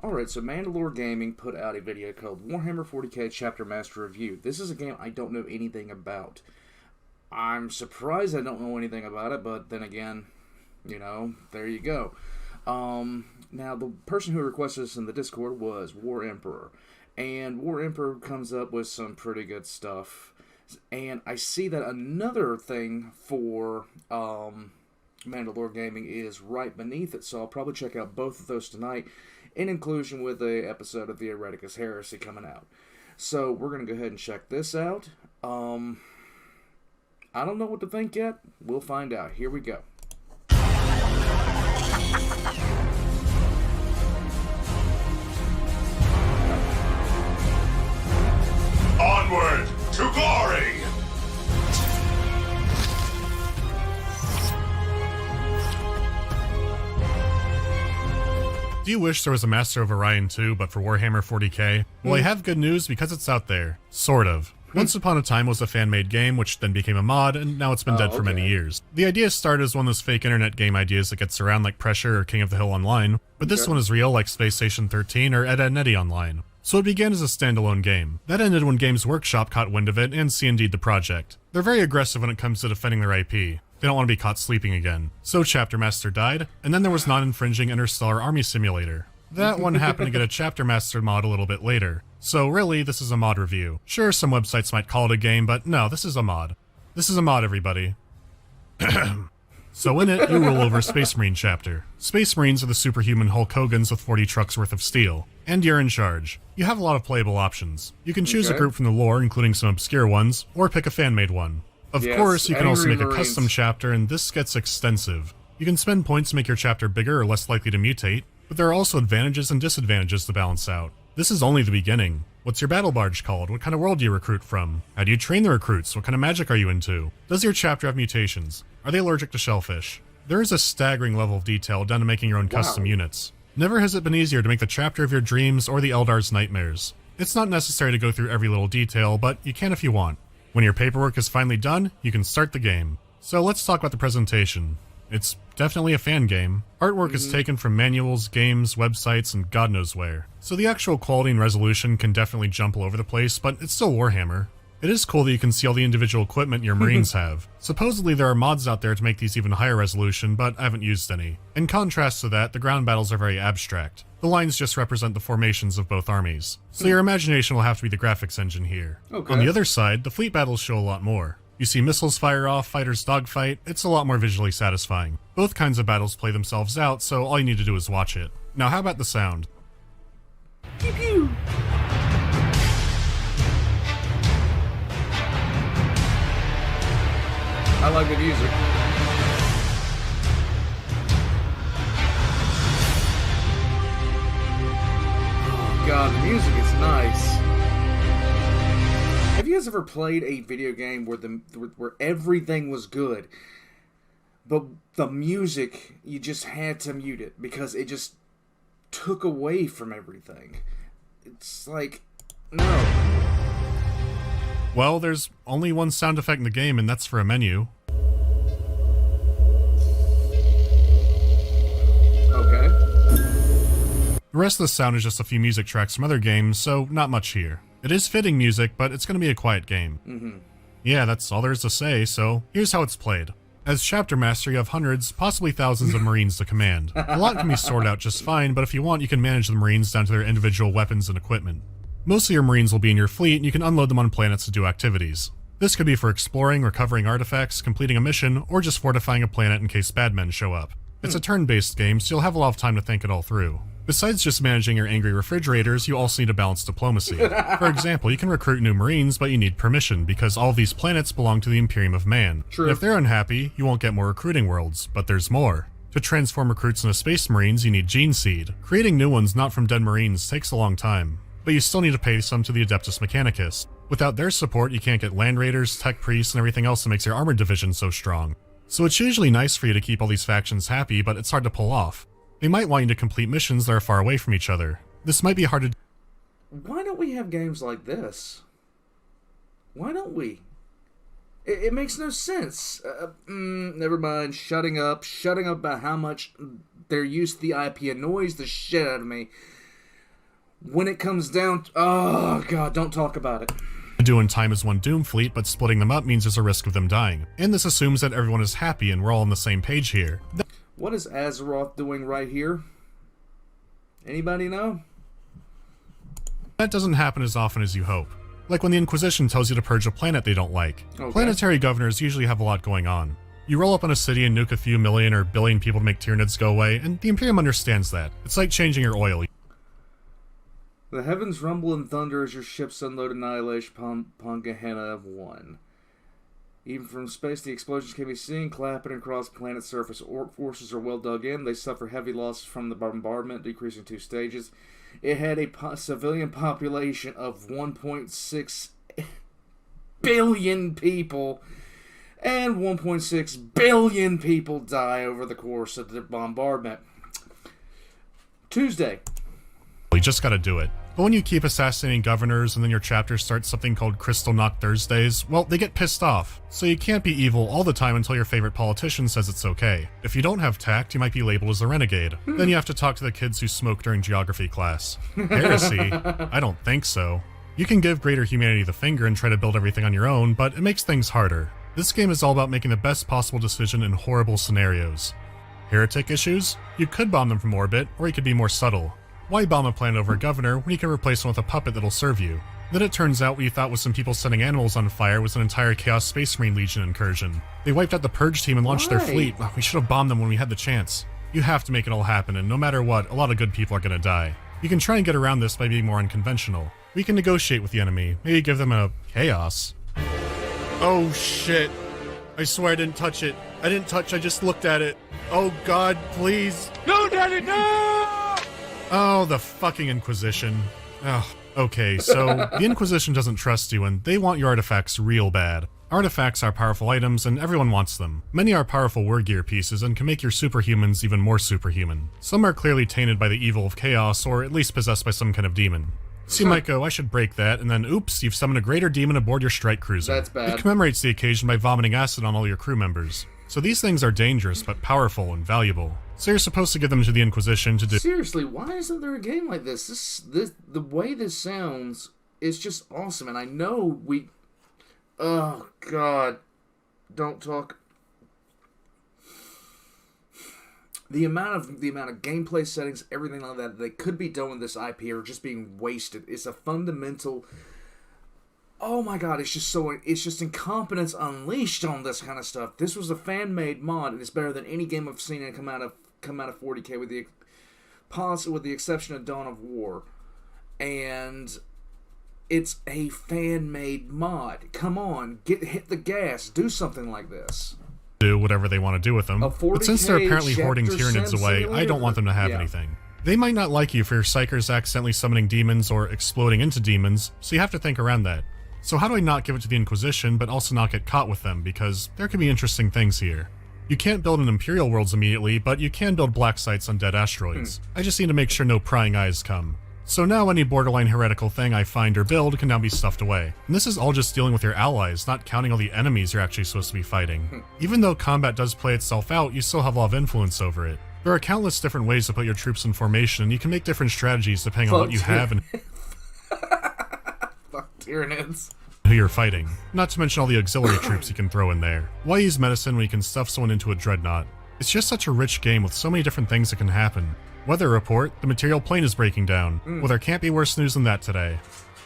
Alright, so Mandalore Gaming put out a video called Warhammer 40k Chapter Master Review. This is a game I don't know anything about. I'm surprised I don't know anything about it, but then again, there you go. Now, the person who requested this in the Discord was War Emperor. And War Emperor comes up with some pretty good stuff. And I see that another thing for Mandalore Gaming is right beneath it, so I'll probably check out both of those tonight, in inclusion with a episode of the Hereticus Heresy coming out. So we're going to go ahead and check this out. I don't know what to think yet. We'll find out. Here we go. Onward to glory! Do you wish there was a Master of Orion 2, but for Warhammer 40k? Well, I have good news because it's out there. Sort of. Once Upon a Time was a fan-made game, which then became a mod, and now it's been dead for many years. The idea started as one of those fake internet game ideas that gets around like Pressure or King of the Hill Online, but this one is real like Space Station 13 or Ed, Edd n Eddy Online. So it began as a standalone game. That ended when Games Workshop caught wind of it and C&D'd the project. They're very aggressive when it comes to defending their IP. They don't want to be caught sleeping again. So Chapter Master died, and then there was non-infringing Interstellar Army Simulator. That one happened to get a Chapter Master mod a little bit later. So really, this is a mod review. Sure, some websites might call it a game, but no, this is a mod. This is a mod, everybody. So in it, you rule over Space Marine Chapter. Space Marines are the superhuman Hulk Hogans with 40 trucks worth of steel. And you're in charge. You have a lot of playable options. You can choose a group from the lore, including some obscure ones, or pick a fan-made one. Of course, you can also make a custom chapter, and this gets extensive. You can spend points to make your chapter bigger or less likely to mutate, but there are also advantages and disadvantages to balance out. This is only the beginning. What's your battle barge called? What kind of world do you recruit from? How do you train the recruits? What kind of magic are you into? Does your chapter have mutations? Are they allergic to shellfish? There is a staggering level of detail down to making your own custom units. Never has it been easier to make the chapter of your dreams or the Eldar's nightmares. It's not necessary to go through every little detail, but you can if you want. When your paperwork is finally done, you can start the game. So let's talk about the presentation. It's definitely a fan game. Artwork is taken from manuals, games, websites, and God knows where. So the actual quality and resolution can definitely jump all over the place, but it's still Warhammer. It is cool that you can see all the individual equipment your Marines have. Supposedly there are mods out there to make these even higher resolution, but I haven't used any. In contrast to that, the ground battles are very abstract. The lines just represent the formations of both armies. So your imagination will have to be the graphics engine here. On the other side, the fleet battles show a lot more. You see missiles fire off, fighters dogfight, it's a lot more visually satisfying. Both kinds of battles play themselves out, so all you need to do is watch it. Now how about the sound? Pew pew! I like the music. Oh god, the music is nice. Have you guys ever played a video game where everything was good, but the music, you just had to mute it because it just took away from everything? It's like, no. Well, there's only one sound effect in the game, and that's for a menu. Okay. The rest of the sound is just a few music tracks from other games, so not much here. It is fitting music, but it's going to be a quiet game. Yeah, that's all there is to say, so here's how it's played. As Chapter Master, you have hundreds, possibly thousands of Marines to command. A lot can be sorted out just fine, but if you want, you can manage the Marines down to their individual weapons and equipment. Most of your Marines will be in your fleet, and you can unload them on planets to do activities. This could be for exploring, recovering artifacts, completing a mission, or just fortifying a planet in case bad men show up. It's a turn-based game, so you'll have a lot of time to think it all through. Besides just managing your angry refrigerators, you also need to balance diplomacy. For example, you can recruit new Marines, but you need permission, because all of these planets belong to the Imperium of Man. True. If they're unhappy, you won't get more recruiting worlds, but there's more. To transform recruits into Space Marines, you need Gene Seed. Creating new ones not from dead Marines takes a long time, but you still need to pay some to the Adeptus Mechanicus. Without their support, you can't get Land Raiders, Tech Priests, and everything else that makes your armored division so strong. So it's usually nice for you to keep all these factions happy, but it's hard to pull off. They might want you to complete missions that are far away from each other. This might be hard to... Why don't we have games like this? Why don't we? It makes no sense. Never mind. Shutting up about how much their use of the IP annoys the shit out of me. when it comes down to, oh god, don't talk about it. Do in time as one Doom fleet, but splitting them up means there's a risk of them dying. And this assumes that everyone is happy and we're all on the same page here. What is Azeroth doing right here? Anybody know? That doesn't happen as often as you hope. Like when the Inquisition tells you to purge a planet they don't like. Okay. Planetary governors usually have a lot going on. You roll up on a city and nuke a few million or billion people to make Tyranids go away, and the Imperium understands that. It's like changing your oil. The heavens rumble and thunder as your ships unload annihilation upon Gehenna of One. Even from space, the explosions can be seen clapping across planet surface. Orc forces are well dug in. They suffer heavy losses from the bombardment, decreasing 2 stages. It had a civilian population of 1.6 billion people, and 1.6 billion people die over the course of the bombardment. Tuesday. You just gotta do it. But when you keep assassinating governors and then your chapter starts something called Crystal Knock Thursdays, well, they get pissed off. So you can't be evil all the time until your favorite politician says it's okay. If you don't have tact, you might be labeled as a renegade. Then you have to talk to the kids who smoke during geography class. Heresy? I don't think so. You can give greater humanity the finger and try to build everything on your own, but it makes things harder. This game is all about making the best possible decision in horrible scenarios. Heretic issues? You could bomb them from orbit, or you could be more subtle. Why bomb a planet over a governor when you can replace them with a puppet that'll serve you? Then it turns out what you thought was some people setting animals on fire was an entire Chaos Space Marine Legion incursion. They wiped out the Purge team and launched their fleet. We should have bombed them when we had the chance. You have to make it all happen, and no matter what, a lot of good people are gonna die. You can try and get around this by being more unconventional. We can negotiate with the enemy, maybe give them a chaos. Oh shit. I swear I didn't touch it. I just looked at it. Oh god, please. No, Daddy, no! Oh, the fucking Inquisition. Ugh. Okay, so the Inquisition doesn't trust you and they want your artifacts real bad. Artifacts are powerful items and everyone wants them. Many are powerful war gear pieces and can make your superhumans even more superhuman. Some are clearly tainted by the evil of chaos or at least possessed by some kind of demon. So you might go, I should break that, and then oops, you've summoned a greater demon aboard your strike cruiser. That's bad. It commemorates the occasion by vomiting acid on all your crew members. So these things are dangerous but powerful and valuable. So you're supposed to give them to the Inquisition to do— Seriously, why isn't there a game like this? The way this sounds is just awesome, and I know we... Oh, God. Don't talk... The amount of gameplay settings, everything like that could be done with this IP are just being wasted. It's a fundamental... Oh my god, it's just incompetence unleashed on this kind of stuff. This was a fan-made mod, and it's better than any game I've seen come out of 40K with the exception of Dawn of War. And it's a fan-made mod. Come on, hit the gas, do something like this. Do whatever they want to do with them. But since they're apparently hoarding Tyranids away, I don't want them to have anything. They might not like you for your psychers accidentally summoning demons or exploding into demons, so you have to think around that. So how do I not give it to the Inquisition, but also not get caught with them, because there could be interesting things here. You can't build an Imperial Worlds immediately, but you can build black sites on dead asteroids. I just need to make sure no prying eyes come. So now any borderline heretical thing I find or build can now be stuffed away. And this is all just dealing with your allies, not counting all the enemies you're actually supposed to be fighting. Even though combat does play itself out, you still have a lot of influence over it. There are countless different ways to put your troops in formation, and you can make different strategies depending on what you have and Fuck Tyranids. Who you're fighting. Not to mention all the auxiliary troops you can throw in there. Why use medicine when you can stuff someone into a dreadnought? It's just such a rich game with so many different things that can happen. Weather report, the material plane is breaking down. Well, there can't be worse news than that today.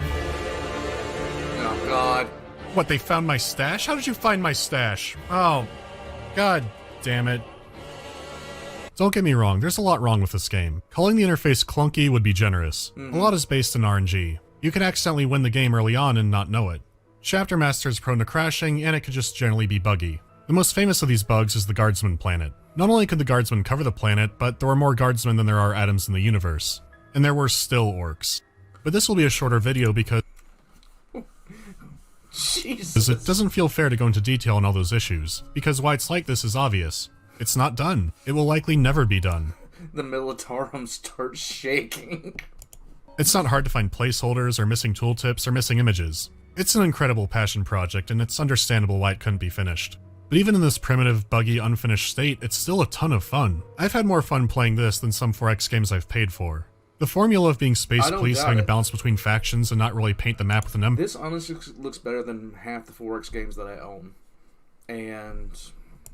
Oh, God. What, they found my stash? How did you find my stash? Oh, god damn it. Don't get me wrong, there's a lot wrong with this game. Calling the interface clunky would be generous. A lot is based in RNG. You can accidentally win the game early on and not know it. Chapter Master is prone to crashing, and it could just generally be buggy. The most famous of these bugs is the Guardsman planet. Not only could the Guardsmen cover the planet, but there were more Guardsmen than there are atoms in the universe. And there were still orcs. But this will be a shorter video because Jesus. It doesn't feel fair to go into detail on all those issues, because why it's like this is obvious. It's not done. It will likely never be done. The Militarum starts shaking. It's not hard to find placeholders or missing tooltips or missing images. It's an incredible passion project, and it's understandable why it couldn't be finished. But even in this primitive, buggy, unfinished state, it's still a ton of fun. I've had more fun playing this than some 4X games I've paid for. The formula of being space I don't police, doubt having to it. balance between factions and not really paint the map with an This honestly looks better than half the 4X games that I own. And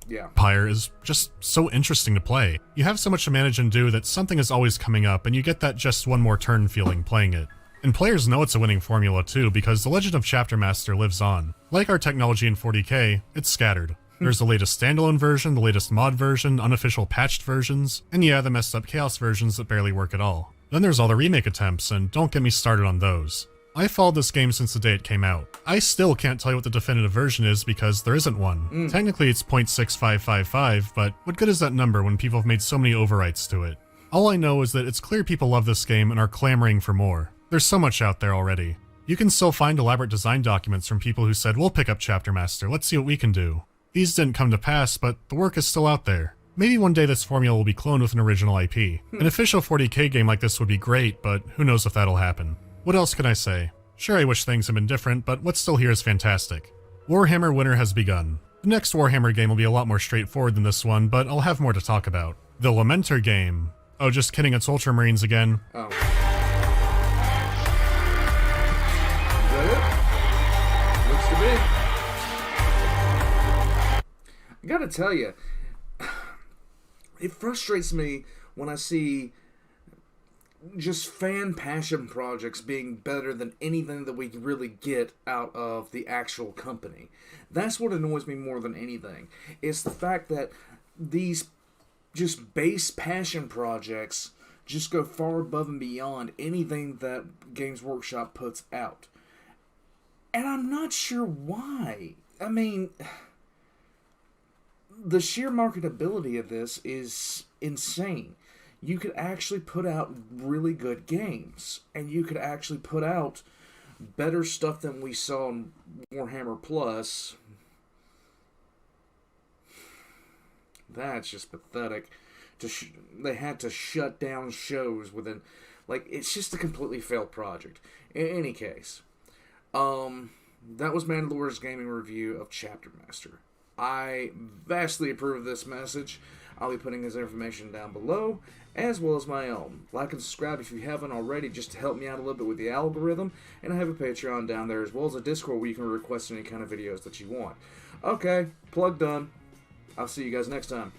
yeah. empire is just so interesting to play. You have so much to manage and do that something is always coming up, and you get that just one more turn feeling playing it. And players know it's a winning formula too, because the legend of Chapter Master lives on. Like our technology in 40k, it's scattered. There's the latest standalone version, the latest mod version, unofficial patched versions, and yeah, the messed up chaos versions that barely work at all. Then there's all the remake attempts, and don't get me started on those. I followed this game since the day it came out. I still can't tell you what the definitive version is because there isn't one. Technically it's .6555, but what good is that number when people have made so many overwrites to it? All I know is that it's clear people love this game and are clamoring for more. There's so much out there already. You can still find elaborate design documents from people who said, we'll pick up Chapter Master, let's see what we can do. These didn't come to pass, but the work is still out there. Maybe one day this formula will be cloned with an original IP. An official 40k game like this would be great, but who knows if that'll happen. What else can I say? Sure, I wish things had been different, but what's still here is fantastic. Warhammer winter has begun. The next Warhammer game will be a lot more straightforward than this one, but I'll have more to talk about. The Lamenter game. Oh, just kidding, it's Ultramarines again. Oh. Is that it? Looks to be. I gotta tell you, it frustrates me when I see just fan passion projects being better than anything that we can really get out of the actual company. That's what annoys me more than anything. It's the fact that these just base passion projects just go far above and beyond anything that Games Workshop puts out. And I'm not sure why. I mean, the sheer marketability of this is insane. You could actually put out really good games, and you could actually put out better stuff than we saw in Warhammer Plus. That's just pathetic. They had to shut down shows within, like, it's just a completely failed project. In any case, that was Mandalore's gaming review of Chapter Master. I vastly approve of this message. I'll be putting his information down below, as well as my own. Like and subscribe if you haven't already, just to help me out a little bit with the algorithm. And I have a Patreon down there, as well as a Discord where you can request any kind of videos that you want. Okay, plug done. I'll see you guys next time.